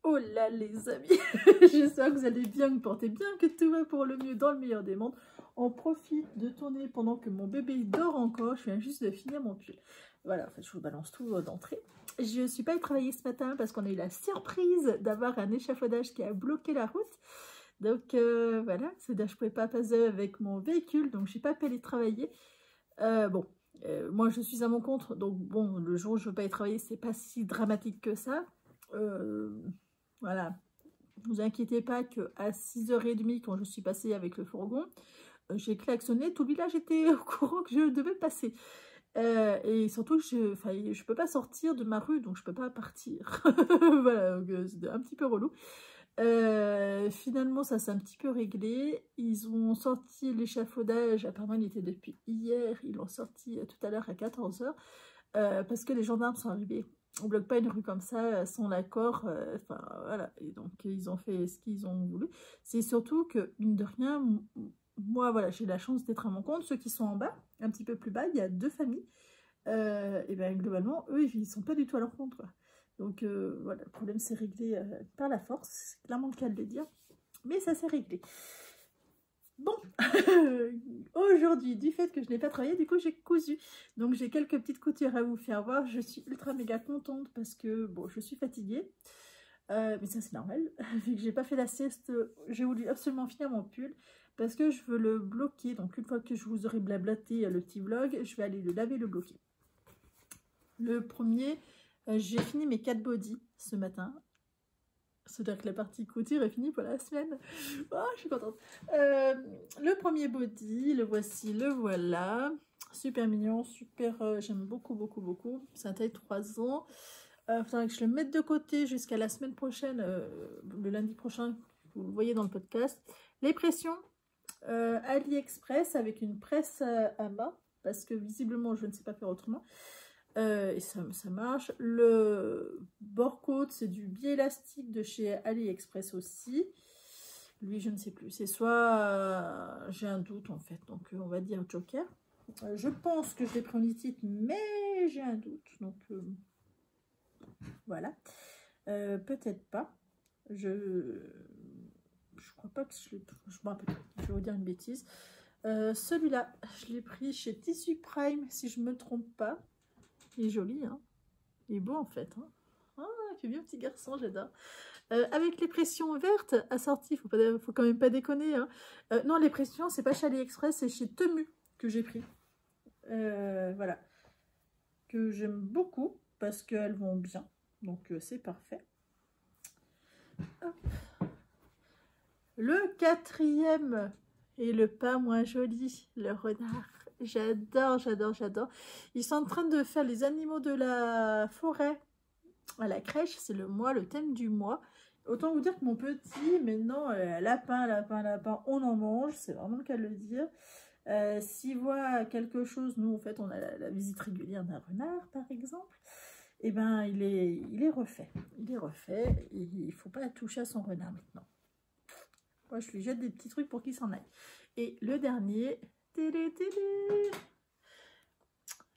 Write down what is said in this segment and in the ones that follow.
Oh là les amis, j'espère que vous allez bien, que vous portez bien, que tout va pour le mieux dans le meilleur des mondes. On profite de tourner pendant que mon bébé dort encore, je viens juste de finir mon pull. Voilà, en fait je vous balance tout d'entrée. Je ne suis pas allée travailler ce matin parce qu'on a eu la surprise d'avoir un échafaudage qui a bloqué la route. Donc voilà, c'est-à-dire que je ne pouvais pas passer avec mon véhicule, donc je n'ai pas pu aller travailler. Moi je suis à mon compte, donc bon, le jour où je ne veux pas aller travailler, c'est pas si dramatique que ça. Voilà, ne vous inquiétez pas qu'à 6h30, quand je suis passée avec le fourgon, j'ai klaxonné, tout le village était au courant que je devais passer. Et surtout, je peux pas sortir de ma rue, donc je peux pas partir. Voilà, c'était un petit peu relou. Finalement, ça s'est un petit peu réglé. Ils ont sorti l'échafaudage, apparemment il était depuis hier, ils l'ont sorti tout à l'heure à 14h, parce que les gendarmes sont arrivés. On bloque pas une rue comme ça sans l'accord, enfin voilà, et donc ils ont fait ce qu'ils ont voulu. C'est surtout que, mine de rien, moi voilà, j'ai la chance d'être à mon compte. Ceux qui sont en bas, un petit peu plus bas, il y a 2 familles, et bien globalement, eux, ils sont pas du tout à leur compte, quoi. Donc voilà, le problème s'est réglé par la force, c'est clairement le cas de le dire, mais ça s'est réglé. Bon, aujourd'hui, du fait que je n'ai pas travaillé, du coup j'ai cousu. Donc j'ai quelques petites coutures à vous faire voir. Je suis ultra méga contente parce que, bon, je suis fatiguée. Mais ça c'est normal, vu que j'ai pas fait la sieste, j'ai voulu absolument finir mon pull. Parce que je veux le bloquer, donc une fois que je vous aurai blablaté le petit vlog, je vais aller le laver et le bloquer. Le premier, j'ai fini mes 4 bodys ce matin. C'est-à-dire que la partie couture est finie pour la semaine. Oh, je suis contente. Le premier body, le voici, le voilà. Super mignon, super, j'aime beaucoup, beaucoup, beaucoup. C'est un taille 3 ans. Il faudrait que je le mette de côté jusqu'à la semaine prochaine, le lundi prochain, vous le voyez dans le podcast. Les pressions, AliExpress avec une presse à main, parce que visiblement je ne sais pas faire autrement. Et ça marche. Le bord-côte, c'est du biais élastique de chez AliExpress aussi. Lui, je ne sais plus. C'est soit... j'ai un doute, en fait. Donc, on va dire Joker. Je pense que je l'ai pris en liquide, mais j'ai un doute. Donc, voilà. Peut-être pas. Je crois pas que je l'ai... Je me rappelle. Je vais vous dire une bêtise. Celui-là, je l'ai pris chez Tissu Prime, si je ne me trompe pas. Il est joli, hein. Il est beau en fait. Hein. Ah, il fait bien petit garçon, j'adore. Avec les pressions vertes assorties, faut quand même pas déconner. Hein. Non, les pressions, c'est pas chez AliExpress, c'est chez Temu que j'ai pris. Voilà. Que j'aime beaucoup parce qu'elles vont bien. Donc c'est parfait. Hop. Le 4e est le pas moins joli, le renard. J'adore, j'adore, j'adore. Ils sont en train de faire les animaux de la forêt à la crèche. C'est le mois, le thème du mois. Autant vous dire que mon petit, maintenant, lapin, lapin, lapin, on en mange. C'est vraiment le cas de le dire. S'il voit quelque chose, nous, en fait, on a la visite régulière d'un renard, par exemple. Et ben, il est refait. Il est refait. Et il ne faut pas toucher à son renard maintenant. Moi, je lui jette des petits trucs pour qu'il s'en aille. Et le dernier...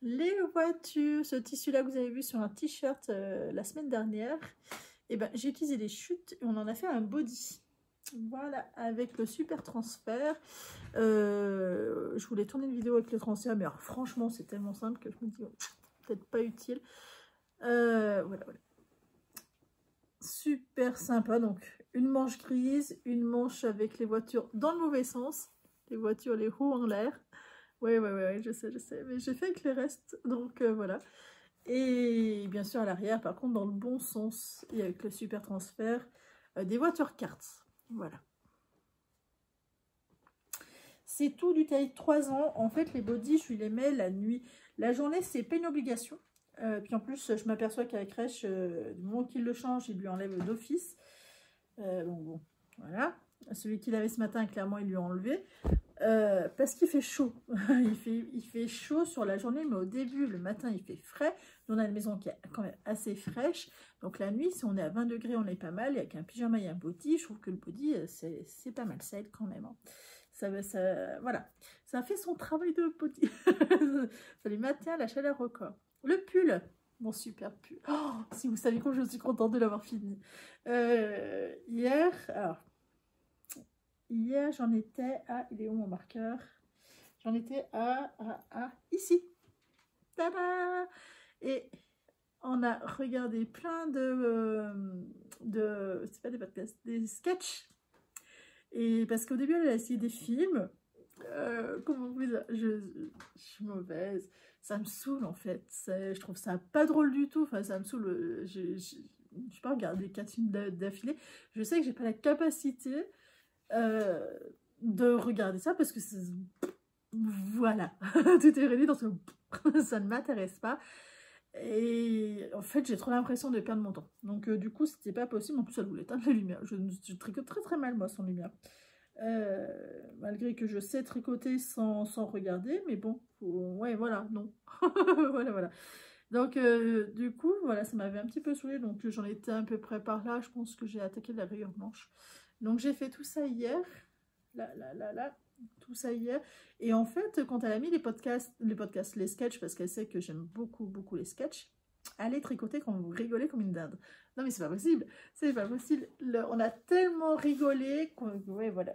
Les voitures, ce tissu-là que vous avez vu sur un t-shirt la semaine dernière, et ben, j'ai utilisé les chutes et on en a fait un body. Voilà, avec le super transfert. Je voulais tourner une vidéo avec le transfert, mais alors, franchement, c'est tellement simple que je me dis, oh, peut-être pas utile. Voilà, voilà. Super sympa, donc une manche grise, une manche avec les voitures dans le mauvais sens, les voitures, les roues en l'air. Ouais, je sais, mais j'ai fait avec les restes, donc voilà. Et bien sûr à l'arrière, par contre, dans le bon sens, et avec le super transfert, des voitures cartes, voilà. C'est tout du taille 3 ans, en fait les bodys, je lui les mets la nuit. La journée, c'est pas une obligation. Puis en plus, je m'aperçois qu'à la crèche, du moment qu'il le change, il lui enlève d'office. Bon, voilà. Celui qu'il avait ce matin, clairement, il lui a enlevé. Parce qu'il fait chaud. il fait chaud sur la journée, mais au début, le matin, il fait frais. Nous, on a une maison qui est quand même assez fraîche. Donc la nuit, si on est à 20 degrés, on est pas mal. Et avec un pyjama et un body, je trouve que le body, c'est pas mal. Ça aide quand même. Hein. Voilà. Ça fait son travail de body. Ça lui maintient la chaleur au corps. Le pull, mon super pull. Oh, si vous savez comme je suis contente de l'avoir fini. Hier, alors, hier j'en étais à, il est où mon marqueur? J'en étais à ici. Tada! Et on a regardé plein c'est pas des podcasts, des sketchs. Et parce qu'au début, elle a essayé des films. Comment vous dire, je suis mauvaise. Ça me saoule en fait. Je trouve ça pas drôle du tout. Enfin, ça me saoule. Je peux pas regarder 4 films d'affilée. Je sais que j'ai pas la capacité de regarder ça parce que voilà, tout est réuni dans ce ça ne m'intéresse pas. Et en fait, j'ai trop l'impression de perdre mon temps. Donc, du coup, c'était pas possible. En plus, elle voulait éteindre la lumière. Je tricote très très mal, moi, sans lumière. Malgré que je sais tricoter sans regarder. Mais bon, ouais, voilà, non. Voilà, voilà. Donc, du coup, voilà, ça m'avait un petit peu saoulée. Donc, j'en étais à peu près par là. Je pense que j'ai attaqué la rayure blanche. Donc, j'ai fait tout ça hier. Là. Tout ça hier. Et en fait, quand elle a mis les sketchs, parce qu'elle sait que j'aime beaucoup les sketchs, elle est tricotée quand vous rigolez comme une dinde. Non mais c'est pas possible, c'est pas possible. On a tellement rigolé ouais, voilà,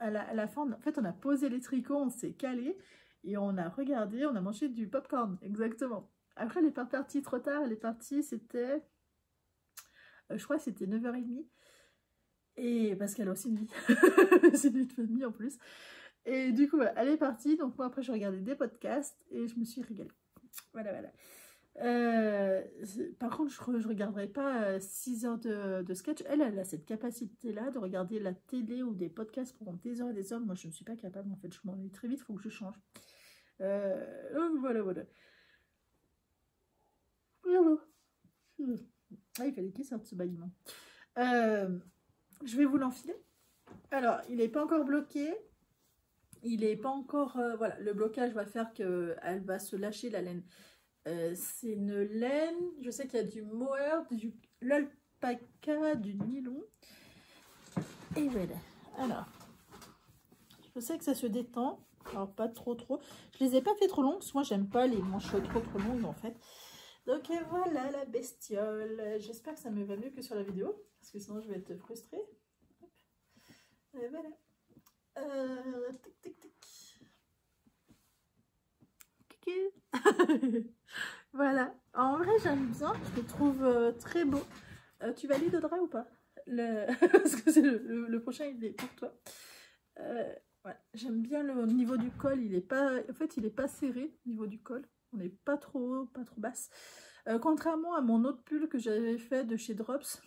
à la fin, en fait, on a posé les tricots, on s'est calé et on a regardé, on a mangé du popcorn, exactement. Après, elle est pas partie trop tard, elle est partie, c'était, je crois que c'était 9h30. Et parce qu'elle a aussi une vie, c'est une vie de famille en plus. Et du coup, voilà, elle est partie. Donc moi, après, j'ai regardé des podcasts et je me suis régalée. Voilà, voilà. Par contre, je regarderai pas 6 heures de sketch. Elle a cette capacité-là de regarder la télé ou des podcasts pendant des heures et des heures. Moi, je ne suis pas capable, en fait. Je m'ennuie très vite, il faut que je change. Voilà, voilà. Ah, il fallait qu'il sorte ce bâillement. Je vais vous l'enfiler. Alors, il n'est pas encore bloqué. Il n'est pas encore... voilà, le blocage va faire qu'elle va se lâcher, la laine. C'est une laine, je sais qu'il y a du mohair, de l'alpaca, du nylon. Et voilà. Alors, je sais que ça se détend. Alors, pas trop. Je les ai pas fait trop longues, parce que moi, j'aime pas les manches trop longues, en fait. Donc, voilà la bestiole. J'espère que ça me va mieux que sur la vidéo, parce que sinon, je vais être frustrée. Hop. Et voilà. Voilà. En vrai, j'aime bien. Je le trouve très beau. Tu valides Audrey ou pas parce que c'est le prochain, il est pour toi. Ouais. J'aime bien le niveau du col. Il est pas... En fait, il est pas serré au niveau du col. On n'est pas trop haut, pas trop basse. Contrairement à mon autre pull que j'avais fait de chez Drops,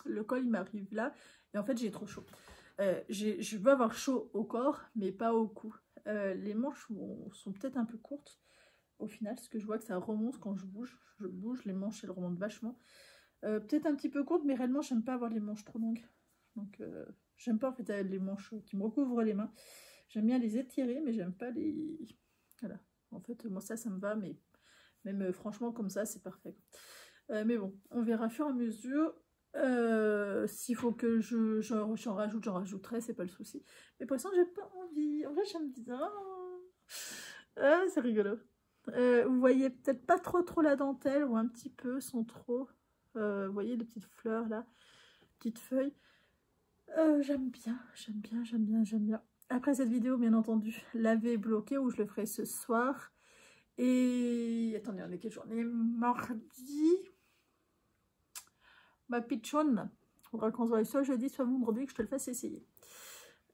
le col, il m'arrive là. Et en fait, j'ai trop chaud. Je veux avoir chaud au corps, mais pas au cou. Les manches sont peut-être un peu courtes au final, parce que je vois que ça remonte quand je bouge. Je bouge, les manches, elles remontent vachement. Peut-être un petit peu courtes, mais réellement, j'aime pas avoir les manches trop longues. Donc, j'aime pas en fait les manches qui me recouvrent les mains. J'aime bien les étirer, mais j'aime pas les... Voilà. En fait, moi, ça me va, mais même franchement, comme ça, c'est parfait. Mais bon, on verra au fur et à mesure. S'il faut que j'en rajoute, j'en rajouterai, c'est pas le souci. Mais pour l'instant, j'ai pas envie. En vrai, j'aime bien. C'est rigolo. Vous voyez peut-être pas trop la dentelle, ou un petit peu, sans trop. Vous voyez les petites fleurs là, petites feuilles. J'aime bien. Après cette vidéo, bien entendu, laver bloqué, où je le ferai ce soir. Et attendez, on est quelle journée? Mardi. Ma pitchoune. Il faudra qu'on se voit soit jeudi, soit vendredi, que je te le fasse essayer.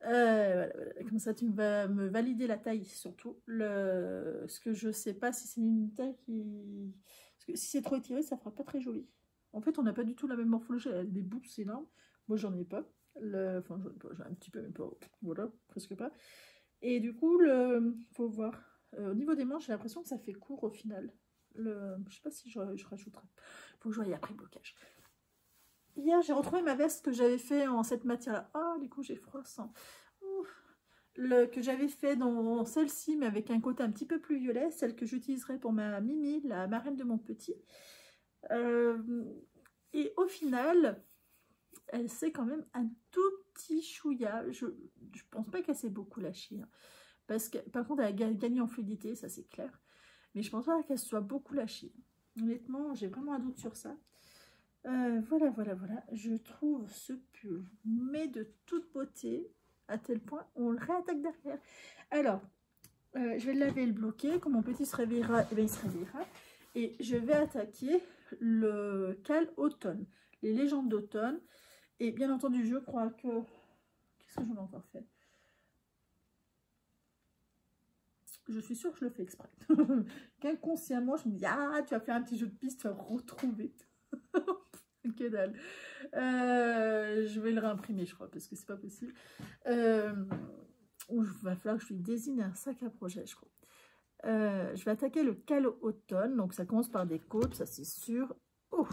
Voilà. Comme ça, tu vas me valider la taille, surtout. Ce que je sais pas si c'est une taille qui... Parce que si c'est trop étiré, ça fera pas très joli. En fait, on n'a pas du tout la même morphologie. Elle a des bouts, c'est énorme. Moi, j'en ai pas. Enfin, j'en ai un petit peu, mais pas... Voilà, presque pas. Et du coup, faut voir. Au niveau des manches, j'ai l'impression que ça fait court au final. Je sais pas si je rajouterai. Faut que je voie après le blocage. Hier, j'ai retrouvé ma veste que j'avais fait en cette matière-là. Ah, du coup, j'ai froid sang. Que j'avais fait dans celle-ci, mais avec un côté un petit peu plus violet. Celle que j'utiliserai pour ma Mimi, la marraine de mon petit. Et au final, elle s'est quand même un tout petit chouïa. Je pense pas qu'elle s'est beaucoup lâchée. Hein. Parce que, par contre, elle a gagné en fluidité, ça c'est clair. Mais je pense pas qu'elle soit beaucoup lâchée. Honnêtement, j'ai vraiment un doute sur ça. Voilà. Je trouve ce pull, mais de toute beauté, à tel point, on le réattaque derrière. Alors, je vais le laver et le bloquer. Quand mon petit se réveillera, eh bien, il se réveillera. Et je vais attaquer le cal automne, les légendes d'automne. Et bien entendu, je crois que... Qu'est-ce que j'en ai encore fait? Je suis sûre que je le fais exprès. Qu'inconsciemment, je me dis, ah, tu as fait un petit jeu de piste, tu vas retrouver. Que dalle. Je vais le réimprimer, je crois, parce que c'est pas possible. Il va falloir que je lui désigne un sac à projet, je crois. Je vais attaquer le cal automne. Donc, ça commence par des côtes, ça c'est sûr. Oh,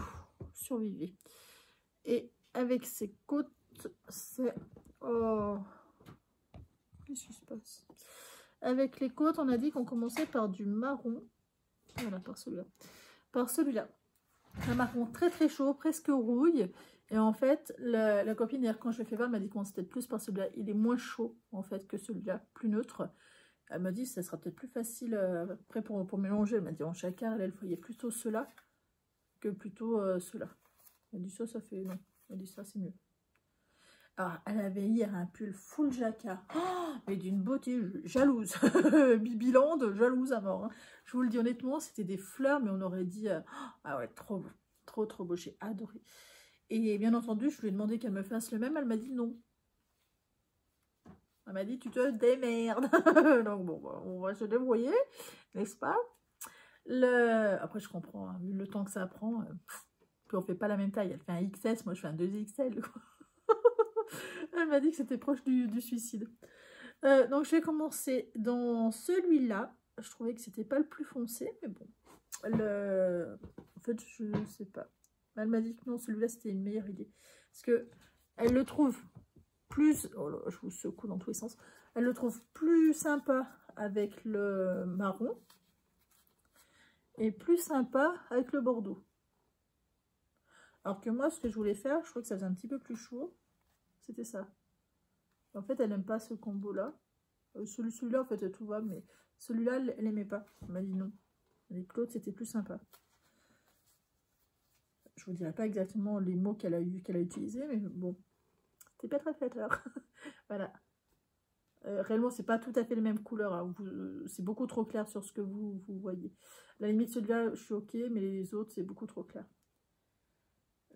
survivez. Et avec ces côtes, c'est... Oh, qu'est-ce qui se passe? Avec les côtes, on a dit qu'on commençait par du marron. Voilà, par celui-là. Par celui-là. Un marron très très chaud, presque rouille. Et en fait, la copine, hier, quand je l'ai fait voir, elle m'a dit qu'on c'était plus par celui-là. Il est moins chaud, en fait, que celui-là, plus neutre. Elle m'a dit que ça sera peut-être plus facile après pour mélanger. Elle m'a dit en chacun, elle voyait plutôt cela que plutôt cela. Elle dit ça, ça fait... Non, elle dit ça, c'est mieux. Alors, elle avait hier un pull full jacquard, oh, mais d'une beauté jalouse. Bibilande, jalouse à mort. Hein. Je vous le dis honnêtement, c'était des fleurs, mais on aurait dit... ah ouais, trop beau, trop beau, j'ai adoré. Et bien entendu, je lui ai demandé qu'elle me fasse le même, elle m'a dit non. Elle m'a dit, tu te démerdes. Donc bon, on va se débrouiller, n'est-ce pas? Après, je comprends, hein, vu le temps que ça prend, puis on fait pas la même taille. Elle fait un XS, moi je fais un 2XL. Elle m'a dit que c'était proche du suicide. Donc je vais commencer dans celui-là. Je trouvais que c'était pas le plus foncé, mais bon. En fait, je sais pas. Elle m'a dit que non, celui-là c'était une meilleure idée. Parce que elle le trouve plus... Oh là, je vous secoue dans tous les sens. Elle le trouve plus sympa avec le marron. Et plus sympa avec le bordeaux. Alors que moi, ce que je voulais faire, je crois que ça faisait un petit peu plus chaud. C'était ça. En fait, elle n'aime pas ce combo-là. Celui-là, en fait, tout va, mais celui-là, elle n'aimait pas. Elle m'a dit non. Avec l'autre, c'était plus sympa. Je vous dirai pas exactement les mots qu'elle a utilisés, mais bon, c'était pas très flatteur. Voilà. Réellement, c'est pas tout à fait les mêmes couleurs. Hein. C'est beaucoup trop clair sur ce que vous voyez. À la limite, celui-là, je suis ok, mais les autres, c'est beaucoup trop clair.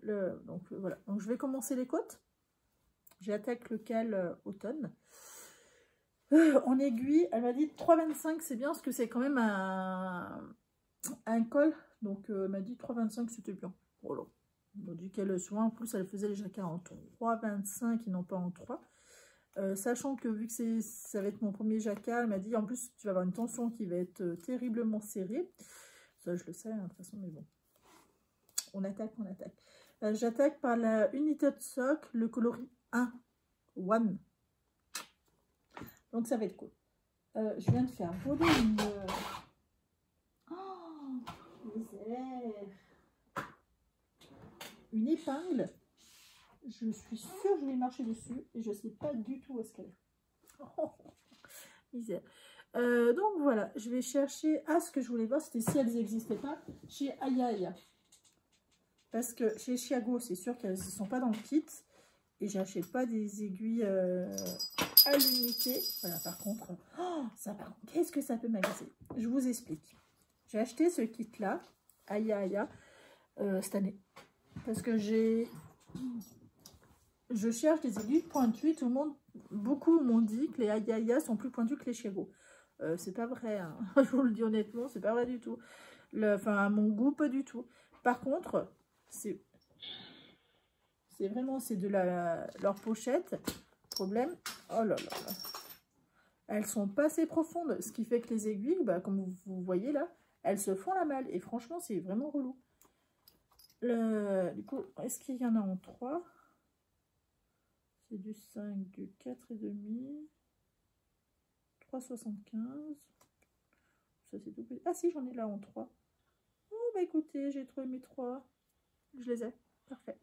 Donc, voilà. Donc, je vais commencer les côtes. J'attaque le cal automne. En aiguille, elle m'a dit 3,25, c'est bien, parce que c'est quand même un col. Donc, elle m'a dit 3,25, c'était bien. Voilà. Elle m'a dit qu'elle, souvent, en plus, elle faisait les jacquards en 3,25 et non pas en 3. Sachant que vu que ça va être mon premier jacquard, elle m'a dit en plus tu vas avoir une tension qui va être terriblement serrée. Ça je le sais, hein, de toute façon, mais bon. On attaque. J'attaque par la United Sock, le coloris 1. Donc ça va être cool. Je viens de faire voler une... Oh, misère. Une épingle. Je suis sûre que je vais marcher dessus et je ne sais pas du tout où est-ce qu'elle est. Oh, misère. Donc voilà, je vais chercher... Ah, ce que je voulais voir, c'était si elles n'existaient pas chez Aya. Parce que chez Chiago, c'est sûr qu'elles ne sont pas dans le kit. Et j'achète pas des aiguilles à l'unité. Voilà, par contre... Oh, ça, par contre, qu'est-ce que ça peut m'agacer? Je vous explique. J'ai acheté ce kit-là, Aya, cette année. Parce que je cherche des aiguilles pointues. Tout le monde, beaucoup m'ont dit que les Aya sont plus pointues que les Chiago. C'est pas vrai, hein. Je vous le dis honnêtement, c'est pas vrai du tout. Enfin, à mon goût, pas du tout. Par contre, c'est vraiment, c'est de leur pochette. Problème, oh là là. Elles sont pas assez profondes, ce qui fait que les aiguilles, bah, comme vous voyez là, elles se font la malle. Et franchement, c'est vraiment relou. Du coup, est-ce qu'il y en a en 3? C'est du 5, du 4,5, 3,75. Ça, c'est tout petit. Ah si, j'en ai là en 3. Oh, bah écoutez, j'ai trouvé mes 3. Je les ai. Parfait.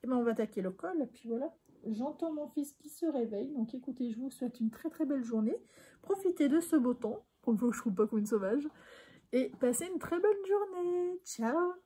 Et ben on va attaquer le col. Et puis voilà. J'entends mon fils qui se réveille. Donc écoutez, je vous souhaite une très très belle journée. Profitez de ce beau temps. Pour que je ne trouve pas comme une sauvage. et passez une très bonne journée. Ciao!